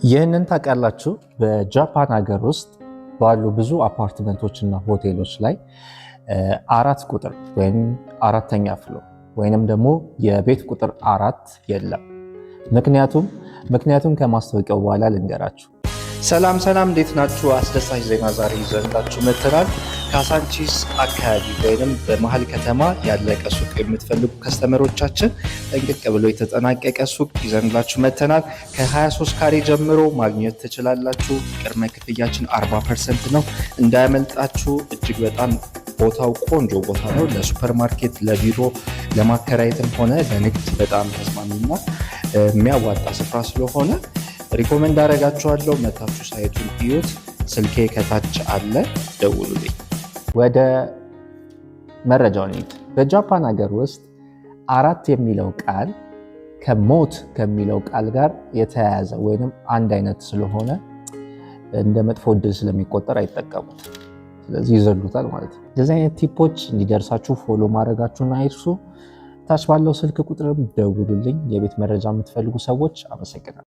ይህንን ታውቃላችሁ? በጃፓን ሀገር ውስጥ ባሉ ብዙ አፓርትመንቶች እና ሆቴሎች ላይ 4 ቁጥር ወይም 4ኛ ፍሎር ወይንም ደግሞ የቤት ቁጥር 4 የለም። ምክንያቱም ከማስታወቂያው በኋላ ልንገራችሁ። ሰላም፣ እንዴት ናችሁ? አስደሳች ዜና ዛሬ ይዘንላችሁ መጥተናል። ካሳንቺስ አካባቢ ወይም በመሀል ከተማ ያለቀ ሱቅ የምትፈልጉ ከስተመሮቻችን ጠንቅቅ ብሎ የተጠናቀቀ ሱቅ ይዘንላችሁ መጥተናል። ከ23 ካሬ ጀምሮ ማግኘት ትችላላችሁ። ቅድመ ክፍያችን 40% ነው። እንዳያመልጣችሁ። እጅግ በጣም ቦታው ቆንጆ ቦታ ነው። ለሱፐር ማርኬት፣ ለቢሮ ለማከራየትም ሆነ ለንግድ በጣም ተስማሚና የሚያዋጣ ስፍራ ስለሆነ ሪኮመንድ አደርጋችኋለሁ። መታችሁ ሳይቱን እዩት። ስልኬ ከታች አለ፣ ደውሉልኝ። ወደ መረጃው እንሂድ። በጃፓን ሀገር ውስጥ 4 የሚለው ቃል ከሞት ከሚለው ቃል ጋር የተያያዘ ወይንም አንድ አይነት ስለሆነ እንደ መጥፎ ዕድል ስለሚቆጠር አይጠቀሙት። ስለዚህ ይዘሉታል ማለት ነው። እንደዚህ አይነት ቲፖች እንዲደርሳችሁ ፎሎ ማድረጋችሁን አይርሱ። ታች ባለው ስልክ ቁጥርም ደውሉልኝ። የቤት መረጃ የምትፈልጉ ሰዎች አመሰግናለሁ።